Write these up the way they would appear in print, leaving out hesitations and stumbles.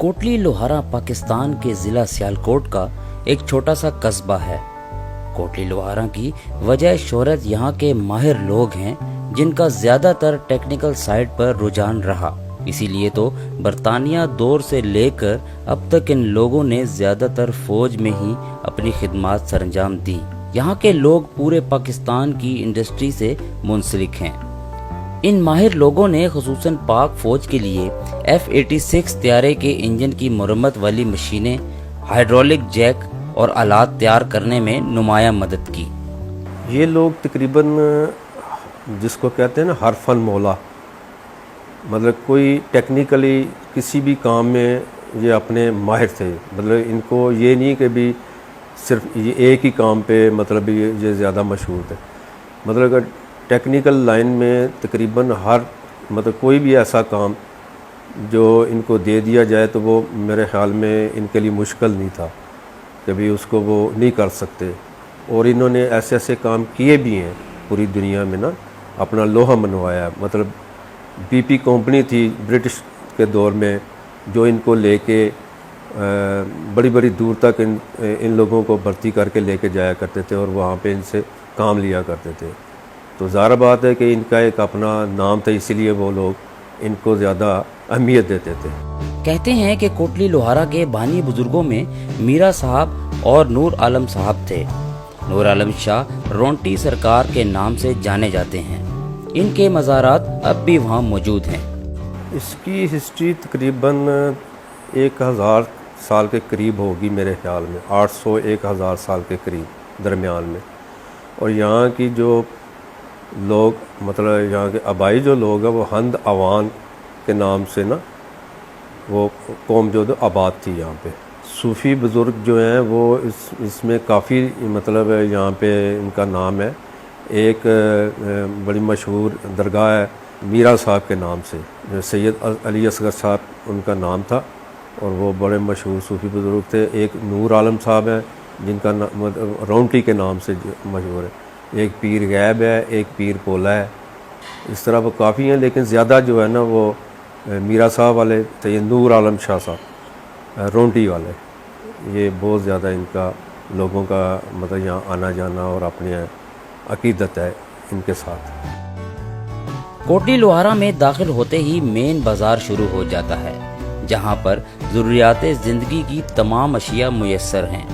کوٹلی لوہارا پاکستان کے ضلع سیالکوٹ کا ایک چھوٹا سا قصبہ ہے۔ کوٹلی لوہارا کی وجہ شہرت یہاں کے ماہر لوگ ہیں جن کا زیادہ تر ٹیکنیکل سائٹ پر رجحان رہا۔ اسی لیے تو برطانیہ دور سے لے کر اب تک ان لوگوں نے زیادہ تر فوج میں ہی اپنی خدمات سرانجام دی۔ یہاں کے لوگ پورے پاکستان کی انڈسٹری سے منسلک ہیں۔ ان ماہر لوگوں نے خصوصاً پاک فوج کے لیے F-86 طیارے کے انجن کی مرمت والی مشینیں، ہائیڈرولک جیک اور آلات تیار کرنے میں نمایاں مدد کی۔ یہ لوگ تقریباً جس کو کہتے ہیں نا ہر فن مولا، مطلب کوئی ٹیکنیکلی کسی بھی کام میں یہ اپنے ماہر تھے۔ مطلب ان کو یہ نہیں کہ بھی صرف یہ ایک ہی کام پہ مطلب یہ زیادہ مشہور تھے۔ مطلب اگر ٹیکنیکل لائن میں تقریباً ہر مطلب کوئی بھی ایسا کام جو ان کو دے دیا جائے تو وہ میرے خیال میں ان کے لیے مشکل نہیں تھا کہ بھی اس کو وہ نہیں کر سکتے۔ اور انہوں نے ایسے ایسے کام کیے بھی ہیں پوری دنیا میں نا، اپنا لوہا منوایا۔ مطلب BP کمپنی تھی برٹش کے دور میں جو ان کو لے کے بڑی بڑی دور تک ان لوگوں کو بھرتی کر کے لے کے جایا کرتے تھے اور وہاں پہ ان سے کام لیا کرتے تھے۔ تو ظاہر بات ہے کہ ان کا ایک اپنا نام تھا، اسی لیے وہ لوگ ان کو زیادہ اہمیت دیتے تھے۔ کہتے ہیں کہ کوٹلی لوہارا کے بانی بزرگوں میں میرا صاحب اور نور عالم صاحب تھے۔ نور عالم شاہ رونٹی سرکار کے نام سے جانے جاتے ہیں۔ ان کے مزارات اب بھی وہاں موجود ہیں۔ اس کی ہسٹری تقریباً 1000 سال کے قریب ہوگی میرے خیال میں، 800-1000 سال کے قریب درمیان میں۔ اور یہاں کی جو لوگ مطلب یہاں کے آبائی جو لوگ ہیں وہ ہند عوان کے نام سے نا وہ قوم جو آباد تھی یہاں پہ۔ صوفی بزرگ جو ہیں وہ اس میں کافی مطلب یہاں پہ ان کا نام ہے۔ ایک بڑی مشہور درگاہ ہے میرا صاحب کے نام سے، جو سید علی اصغر صاحب ان کا نام تھا اور وہ بڑے مشہور صوفی بزرگ تھے۔ ایک نور عالم صاحب ہیں جن کا رونٹی کے نام سے مشہور ہے۔ ایک پیر غیب ہے، ایک پیر پولا ہے۔ اس طرح وہ کافی ہیں، لیکن زیادہ جو ہے نا وہ میرا صاحب والے تھے، یہ نور عالم شاہ صاحب رونٹی والے، یہ بہت زیادہ ان کا لوگوں کا مطلب یہاں آنا جانا اور اپنی عقیدت ہے ان کے ساتھ۔ کوٹلی لوہارا میں داخل ہوتے ہی مین بازار شروع ہو جاتا ہے جہاں پر ضروریات زندگی کی تمام اشیاء میسر ہیں۔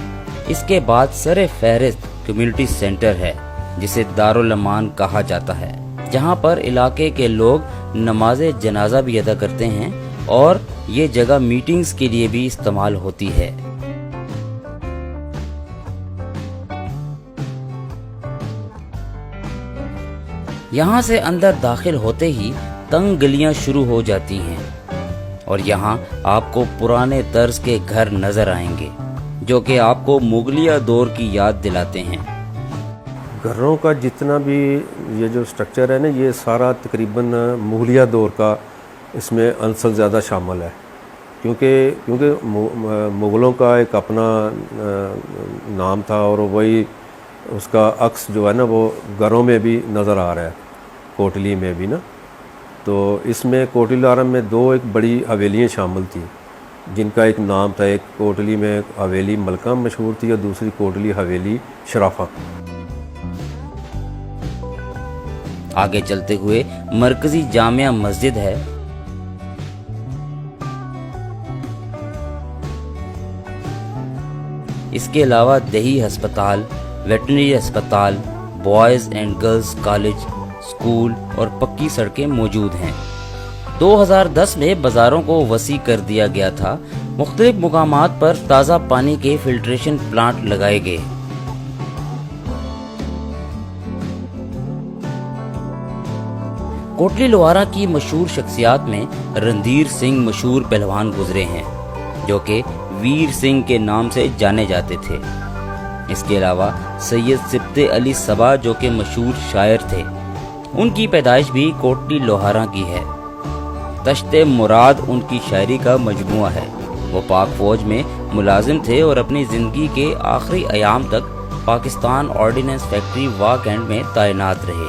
اس کے بعد سر فہرست کمیونٹی سینٹر ہے جسے دارالامان کہا جاتا ہے، جہاں پر علاقے کے لوگ نماز جنازہ بھی ادا کرتے ہیں اور یہ جگہ میٹنگز کے لیے بھی استعمال ہوتی ہے۔ یہاں سے اندر داخل ہوتے ہی تنگ گلیاں شروع ہو جاتی ہیں اور یہاں آپ کو پرانے طرز کے گھر نظر آئیں گے جو کہ آپ کو مغلیہ دور کی یاد دلاتے ہیں۔ گھروں کا جتنا بھی یہ جو سٹرکچر ہے نا، یہ سارا تقریباً مغلیہ دور کا اس میں عنصر زیادہ شامل ہے، کیونکہ مغلوں کا ایک اپنا نام تھا اور وہی اس کا عکس جو ہے نا وہ گھروں میں بھی نظر آ رہا ہے، کوٹلی میں بھی نا۔ تو اس میں کوٹلی لوہارا میں ایک بڑی حویلیاں شامل تھیں جن کا ایک نام تھا۔ ایک کوٹلی میں حویلی ملکہ مشہور تھی اور دوسری کوٹلی حویلی شرافہ۔ آگے چلتے ہوئے مرکزی جامع مسجد ہے، اس کے علاوہ دیہی ہسپتال، ویٹرنری ہسپتال، boys and girls college, school اور پکی سڑکیں موجود ہیں۔ 2010 میں بازاروں کو وسیع کر دیا گیا تھا۔ مختلف مقامات پر تازہ پانی کے فلٹریشن پلانٹ لگائے گئے۔ کوٹلی لوہارا کی مشہور شخصیات میں رندھیر سنگھ مشہور پہلوان گزرے ہیں جو کہ ویر سنگھ کے نام سے جانے جاتے تھے۔ اس کے علاوہ سید سبتے علی صبا جو کہ مشہور شاعر تھے، ان کی پیدائش بھی کوٹلی لوہارا کی ہے۔ تشت مراد ان کی شاعری کا مجموعہ ہے۔ وہ پاک فوج میں ملازم تھے اور اپنی زندگی کے آخری ایام تک Pakistan ordnance factory walk and میں تعینات رہے۔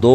2